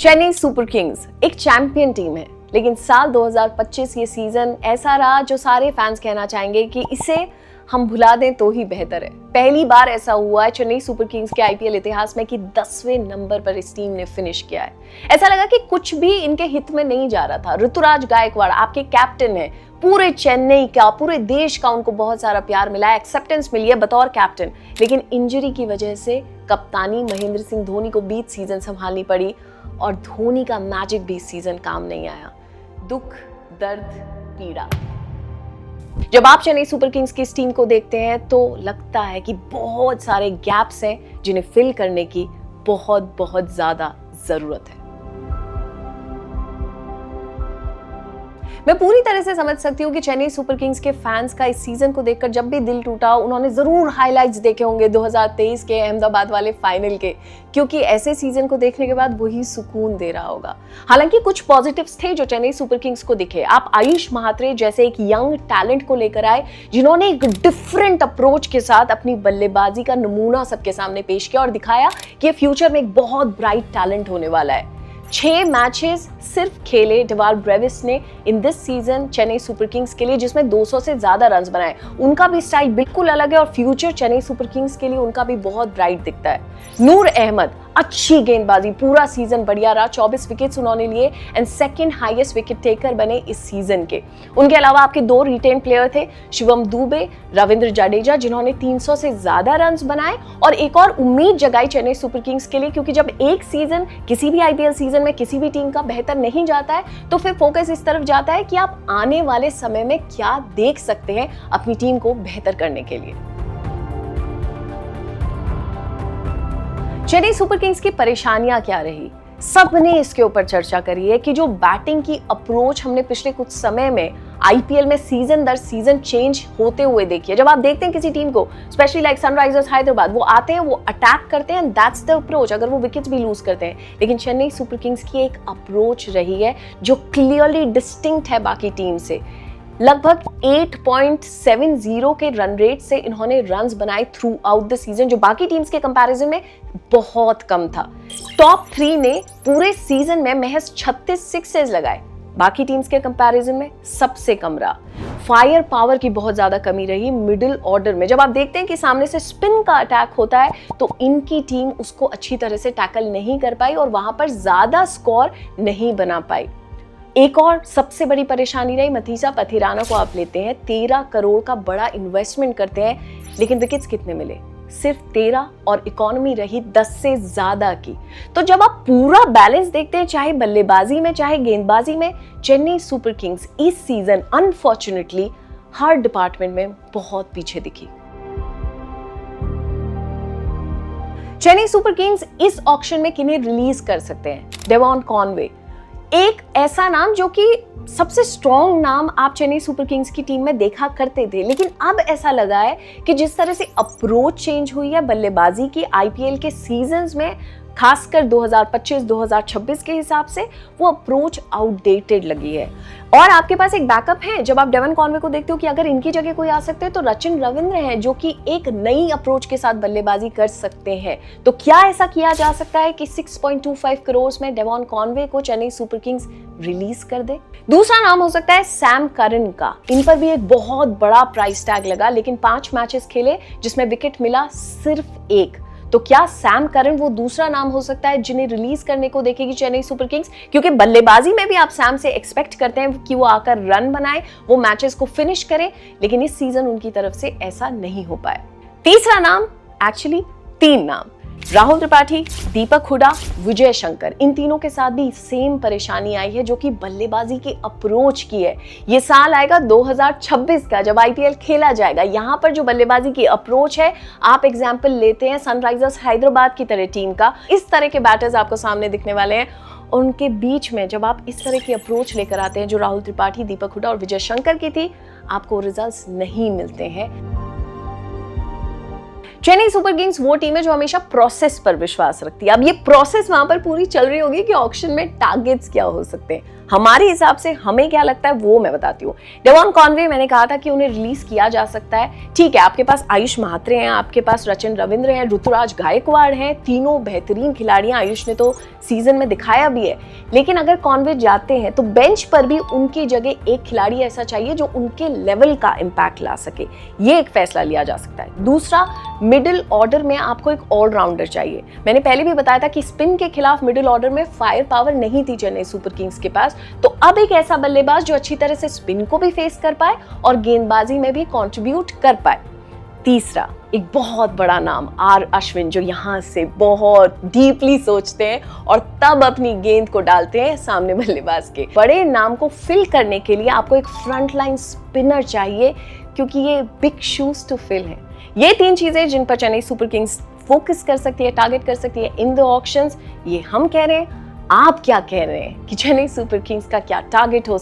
Chennai super Kings एक champion team है, लेकिन साल 2025 ये सीजन ऐसा रहा जो सारे फैंस कहना चाहेंगे कि इसे हम भुला दें तो ही बेहतर है। पहली बार ऐसा हुआ है चेन्नई सुपर किंग्स के आईपीएल इतिहास में कि 10वें नंबर पर इस टीम ने फिनिश किया है। ऐसा लगा कि कुछ भी इनके हित में नहीं जा रहा था। ऋतुराज गायकवाड़ आपके कैप्टन है, पूरे चेन्नई का, पूरे देश का उनको बहुत सारा प्यार मिला है, एक्सेप्टेंस मिली है बतौर कैप्टन, लेकिन इंजरी की वजह से कप्तानी महेंद्र सिंह धोनी को बीच सीजन संभालनी पड़ी और धोनी का मैजिक भी सीजन काम नहीं आया। दुख, दर्द, पीड़ा। जब आप चेन्नई सुपर किंग्स की इस टीम को देखते हैं तो लगता है कि बहुत सारे गैप्स हैं जिन्हें फिल करने की बहुत बहुत ज्यादा जरूरत है। मैं पूरी तरह से समझ सकती हूँ कि चेन्नई सुपर किंग्स के फैंस का इस सीजन को देखकर जब भी दिल टूटा, उन्होंने जरूर हाइलाइट्स देखे होंगे 2023 के अहमदाबाद वाले फाइनल के, क्योंकि ऐसे सीजन को देखने के बाद वही सुकून दे रहा होगा। हालांकि कुछ पॉजिटिव्स थे जो चेन्नई सुपर किंग्स को दिखे। आप आयुष महात्रे जैसे एक यंग टैलेंट को लेकर आए, जिन्होंने एक डिफरेंट अप्रोच के साथ अपनी बल्लेबाजी का नमूना सबके सामने पेश किया और दिखाया कि फ्यूचर में एक बहुत ब्राइट टैलेंट होने वाला है। 6 मैचेस सिर्फ खेले डेवाल ब्रेविस ने in this season Chennai super Kings के लिए, जिसमें 200 से ज्यादा रन्स बनाए। उनका भी स्टाइल बिल्कुल अलग है और फ्यूचर चेन्नई सुपर किंग्स के लिए उनका भी बहुत ब्राइट दिखता है। नूर अहमद अच्छी गेंदबाजी, पूरा सीजन बढ़िया रहा, 24 विकेट्स उन्होंने लिए and second highest wicket taker बने इस सीजन के। उनके अलावा आपके 2 रिटेन प्लेयर थे, शिवम दुबे, रविंद्र जडेजा, जिन्होंने 300 से ज्यादा रन्स बनाए और एक और उम्मीद जगाई चेन्नई सुपर किंग्स के लिए, क्योंकि जब एक सीजन किसी भी आईपीएल सीजन में किसी भी टीम का बेहतर नहीं जाता है तो फिर फोकस इस तरफ जाता है कि आप आने वाले समय में क्या देख सकते हैं अपनी टीम को बेहतर करने के लिए। चेन्नई सुपर किंग्स की परेशानियां क्या रही, सबने इसके ऊपर चर्चा करी है कि जो बैटिंग की अप्रोच हमने पिछले कुछ समय में आईपीएल में सीजन दर सीजन चेंज होते हुए देखी है। जब आप देखते हैं किसी टीम को, स्पेशली लाइक सनराइजर्स हैदराबाद, वो आते हैं, वो अटैक करते हैं, दैट्स द अप्रोच, अगर वो विकेट्स भी लूज करते हैं। लेकिन चेन्नई सुपर किंग्स की एक अप्रोच रही है जो क्लियरली डिस्टिंक्ट है बाकी टीम से। लगभग 8.70 के रन रेट से इन्होंने रन्स बनाए थ्रू आउट द सीजन, जो बाकी टीम्स के कंपैरिजन में बहुत कम था। टॉप 3 ने पूरे सीजन में महज 36 सिक्सेस लगाए, बाकी टीम्स के कंपैरिजन में सबसे कम रहा। फायर पावर की बहुत ज्यादा कमी रही मिडिल ऑर्डर में। जब आप देखते हैं कि सामने से स्पिन का अटैक होता है तो इनकी टीम उसको अच्छी तरह से टैकल नहीं कर पाई और वहां पर ज्यादा स्कोर नहीं बना पाई। एक और सबसे बड़ी परेशानी रही मथीसा पथिराना को आप लेते हैं, 13 करोड़ का बड़ा इन्वेस्टमेंट करते हैं, लेकिन विकेट्स कितने मिले? सिर्फ 13 और इकोनॉमी रही 10 से ज्यादा की। तो जब आप पूरा बैलेंस देखते हैं, चाहे बल्लेबाजी में चाहे गेंदबाजी में, चेन्नई सुपर किंग्स इस सीजन अनफॉर्चुनेटली हर डिपार्टमेंट में बहुत पीछे दिखी। चेन्नई सुपर किंग्स इस ऑक्शन में किन्हें रिलीज कर सकते हैं? डेवॉन कॉनवे, एक ऐसा नाम जो कि सबसे स्ट्रॉन्ग नाम आप चेन्नई सुपर किंग्स की टीम में देखा करते थे, लेकिन अब ऐसा लगा है कि जिस तरह से अप्रोच चेंज हुई है बल्लेबाजी की आईपीएल के सीजन्स में, खासकर 2025-2026 के हिसाब से, वो अप्रोच आउटडेटेड लगी है। और आपके पास एक बैकअप है। जब आप डेवन कॉनवे को देखते हो कि अगर इनकी जगह कोई आ सकते हैं तो रचिन रविंद्र हैं, जो कि एक नई अप्रोच के साथ बल्लेबाजी कर सकते हैं। तो क्या ऐसा किया जा सकता है कि 6.25 करोड़ में डेवन कॉनवे को चेन्नई सुपर किंग्स रिलीज कर दे? दूसरा नाम हो सकता है सैम करन का। इन पर भी एक बहुत बड़ा प्राइस टैग लगा, लेकिन 5 मैचेस खेले जिसमें विकेट मिला सिर्फ 1। तो क्या सैम करन वो दूसरा नाम हो सकता है जिन्हें रिलीज करने को देखेगी चेन्नई सुपर किंग्स? क्योंकि बल्लेबाजी में भी आप सैम से एक्सपेक्ट करते हैं कि वो आकर रन बनाए, वो मैचेस को फिनिश करे, लेकिन इस सीजन उनकी तरफ से ऐसा नहीं हो पाया। तीसरा नाम, एक्चुअली 3 नाम, राहुल त्रिपाठी, दीपक हुडा, विजय शंकर। इन तीनों के साथ भी सेम परेशानी आई है, जो कि बल्लेबाजी के अप्रोच की है। ये साल आएगा 2026 का, जब आईपीएल खेला जाएगा। यहाँ पर जो बल्लेबाजी की अप्रोच है, आप एग्जाम्पल लेते हैं सनराइजर्स हैदराबाद की तरह टीम का, इस तरह के बैटर्स आपको सामने दिखने वाले हैं। उनके बीच में जब आप इस तरह की अप्रोच लेकर आते हैं जो राहुल त्रिपाठी, दीपक हुडा और विजय शंकर की थी, आपको रिजल्ट्स नहीं मिलते हैं। चेन्नई सुपर किंग्स वो टीम है जो हमेशा प्रोसेस पर विश्वास रखती है। अब ये प्रोसेस वहां पर पूरी चल रही होगी कि ऑक्शन में टारगेट्स क्या हो सकते हैं। हमारे हिसाब से हमें क्या लगता है वो मैं बताती हूँ। डेवॉन कॉनवे, मैंने कहा था कि उन्हें रिलीज किया जा सकता है। ठीक है, आपके पास आयुष महात्रे हैं, आपके पास रचिन रविंद्र हैं, ऋतुराज गायकवाड़ हैं, तीनों बेहतरीन खिलाड़ी हैं। आयुष ने तो सीजन में दिखाया भी है। लेकिन अगर कॉनवे जाते हैं तो बेंच पर भी उनकी जगह एक खिलाड़ी ऐसा चाहिए जो उनके लेवल का इंपैक्ट ला सके। ये एक फैसला लिया जा सकता है। दूसरा, मिडिल ऑर्डर में आपको एक ऑलराउंडर चाहिए। मैंने पहले भी बताया था कि स्पिन के खिलाफ मिडिल ऑर्डर में फायर पावर नहीं थी चेन्नई सुपर किंग्स के पास। तो अब एक ऐसा बल्लेबाज जो अच्छी तरह से स्पिन को भी फेस कर पाए और गेंदबाजी में भी कंट्रीब्यूट कर पाए। तीसरा, एक बहुत बड़ा नाम आर अश्विन, जो यहां से बहुत डीपली सोचते हैं और तब अपनी गेंद को डालते हैं सामने बल्लेबाज के। बड़े नाम को फिल करने के लिए आपको एक फ्रंट लाइन स्पिनर चाहिए, क्योंकि ये बिग शूज टू फिल है। ये 3 चीजें जिन पर चेन्नई सुपर किंग्स फोकस कर सकती है, टारगेट कर सकती है इन द ऑक्शंस। ये हम कह रहे हैं, आप क्या कह रहे हैं कि चेन्नई सुपर किंग्स का क्या टारगेट हो